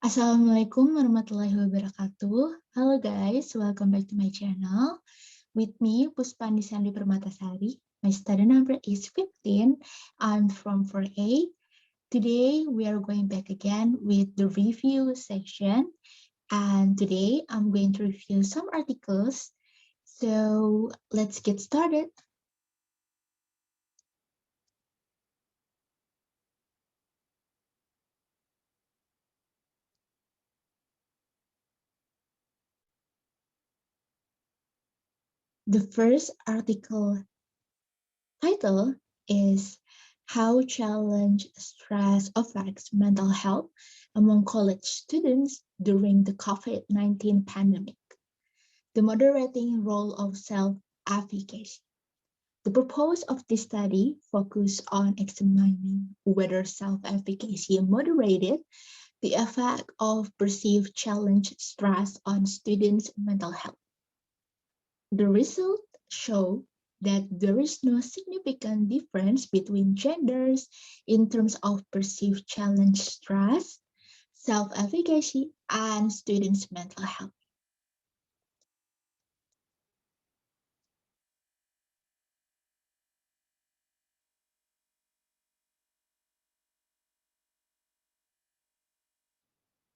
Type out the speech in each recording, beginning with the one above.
Assalamualaikum warahmatullahi wabarakatuh. Hello guys, welcome back to my channel. With me, Puspanisa Indri Permatasari. My study number is 15. I'm from 4A. Today, we are going back again with the review section. And today, I'm going to review some articles. So, let's get started. The first article title is How Challenge Stress Affects Mental Health Among College Students During the COVID-19 Pandemic. The moderating role of self-efficacy. The purpose of this study focused on examining whether self-efficacy moderated the effect of perceived challenge stress on students' mental health. The results show that there is no significant difference between genders in terms of perceived challenge stress, self-efficacy, and students' mental health.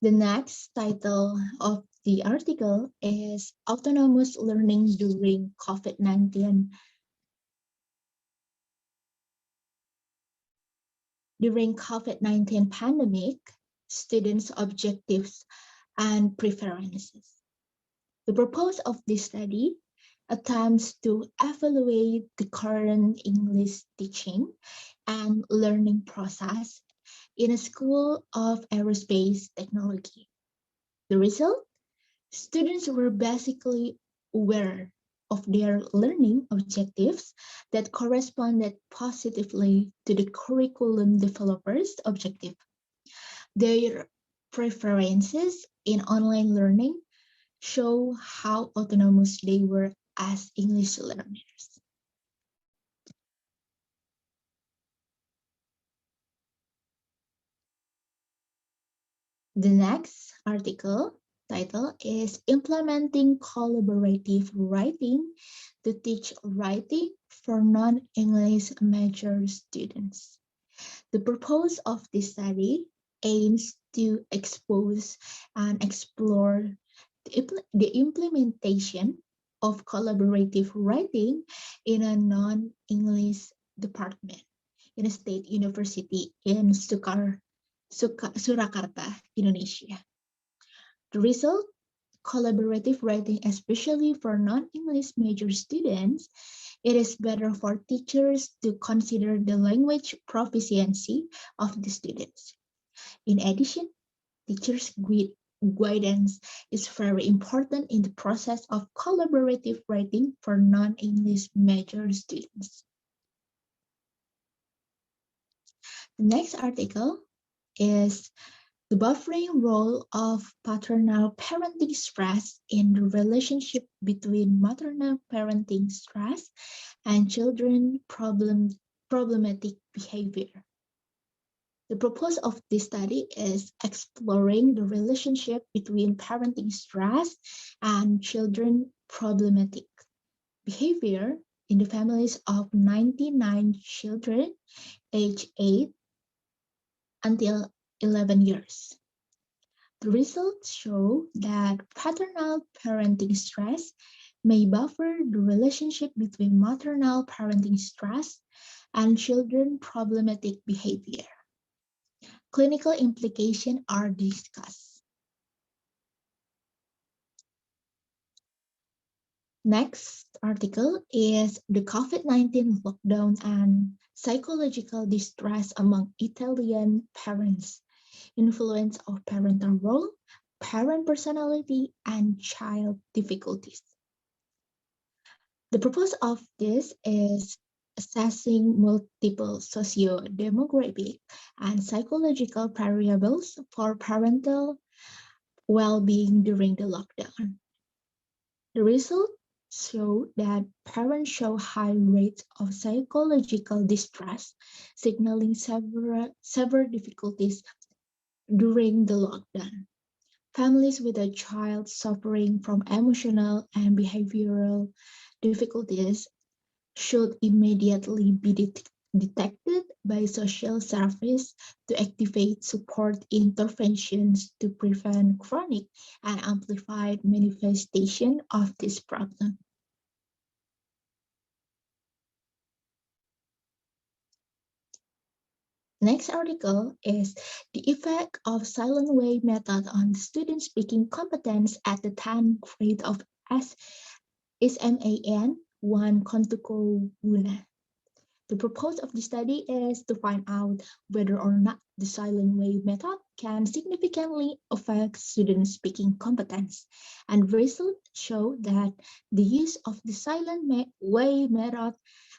The next title of the article is Autonomous Learning During COVID-19. During COVID-19 pandemic, students' objectives and preferences. The purpose of this study attempts to evaluate the current English teaching and learning process in a school of aerospace technology. The result? Students were basically aware of their learning objectives that corresponded positively to the curriculum developers' objective. Their preferences in online learning show how autonomous they were as English learners. The next article title is Implementing Collaborative Writing to Teach Writing for Non-English Major Students. The purpose of this study aims to expose and explore the implementation of collaborative writing in a non-English department in a state university in Surakarta, Indonesia. The result, collaborative writing, especially for non-English major students, it is better for teachers to consider the language proficiency of the students. In addition, teachers' guidance is very important in the process of collaborative writing for non-English major students. The next article is the buffering role of paternal parenting stress in the relationship between maternal parenting stress and children problematic behavior. The purpose of this study is exploring the relationship between parenting stress and children problematic behavior in the families of 99 children aged 8 until 11 years. The results show that paternal parenting stress may buffer the relationship between maternal parenting stress and children problematic behavior. Clinical implications are discussed. Next article is the COVID-19 lockdown and psychological distress among Italian parents, influence of parental role, parent personality, and child difficulties. The purpose of this is assessing multiple socio-demographic and psychological variables for parental well-being during the lockdown. The results show that parents show high rates of psychological distress, signaling severe difficulties during the lockdown. Families with a child suffering from emotional and behavioral difficulties should immediately be detected by social service to activate support interventions to prevent chronic and amplified manifestation of this problem. Next article is the effect of silent way method on student speaking competence at the 10th grade of SMAN 1 Kontuko Wuna. The purpose of the study is to find out whether or not the silent way method can significantly affect student speaking competence. And results show that the use of the silent way method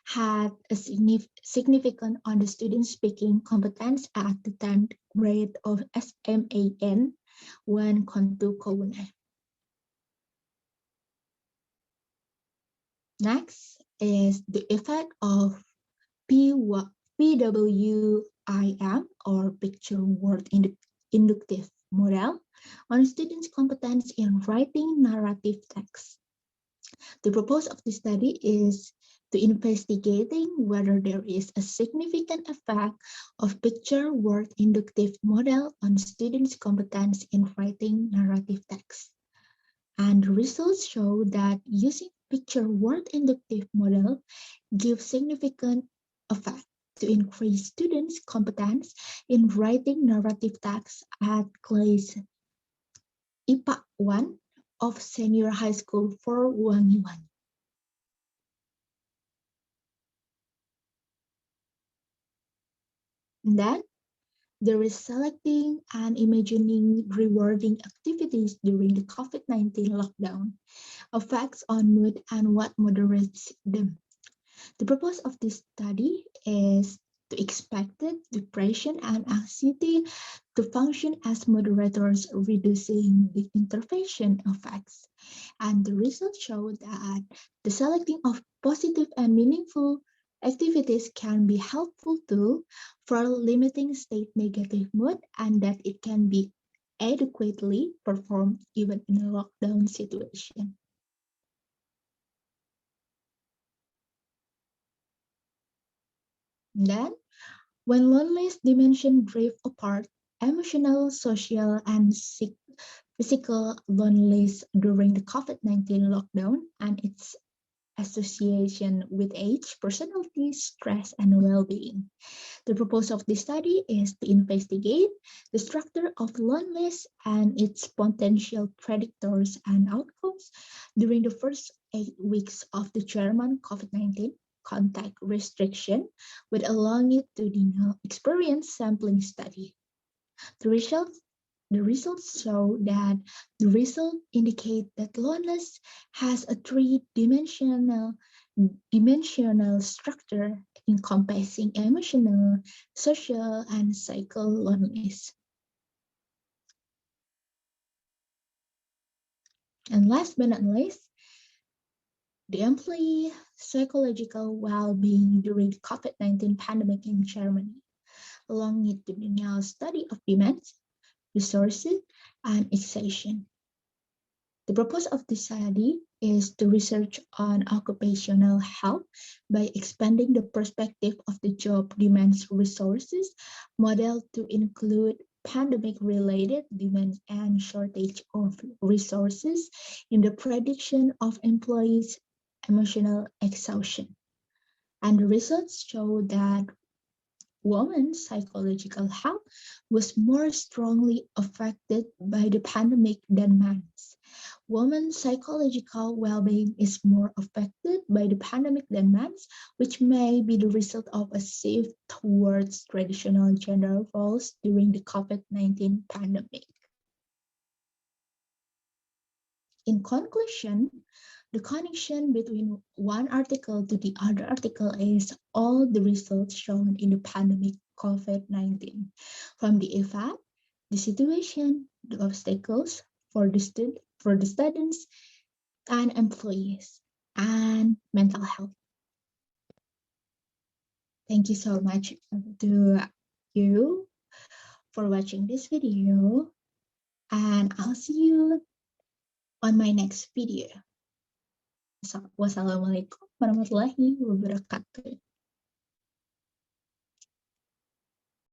had a significant on the student speaking competence at the 10th grade of SMAN when Kontu Kowune. Next is the effect of PWIM or picture word inductive model on students' competence in writing narrative text. The purpose of the study is to investigating whether there is a significant effect of picture word inductive model on students' competence in writing narrative text. And the results show that using picture word inductive model gives significant effect to increase students' competence in writing narrative text at class IPA 1 of senior high school for Wangiwan. Then there is selecting and imagining rewarding activities during the COVID-19 lockdown, effects on mood and what moderates them. The purpose of this study is to expect depression and anxiety to function as moderators, reducing the intervention effects. And the results show that the selecting of positive and meaningful activities can be helpful tool for limiting state negative mood and that it can be adequately performed even in a lockdown situation. Then, when loneliness dimension drift apart, emotional, social, and physical loneliness during the COVID-19 lockdown and its association with age, personality, stress, and well-being. The purpose of this study is to investigate the structure of loneliness and its potential predictors and outcomes during the first 8 weeks of the German COVID-19 contact restriction with a longitudinal experience sampling study. The results show that the results indicate that loneliness has a three-dimensional structure encompassing emotional, social, and psychological loneliness. And last but not least, the employee psychological well-being during the COVID-19 pandemic in Germany. Longitudinal study of demands, resources, and exhaustion. The purpose of this study is to research on occupational health by expanding the perspective of the job demands resources model to include pandemic-related demands and shortage of resources in the prediction of employees' emotional exhaustion. And the results show that women's psychological health was more strongly affected by the pandemic than men's. Women's psychological well-being is more affected by the pandemic than men's, which may be the result of a shift towards traditional gender roles during the COVID-19 pandemic. In conclusion, the connection between one article to the other article is all the results shown in the pandemic COVID-19, from the effect, the situation, the obstacles for the students and employees, and mental health. Thank you so much to you for watching this video. and I'll see you on my next video. Wassalamualaikum warahmatullahi wabarakatuh.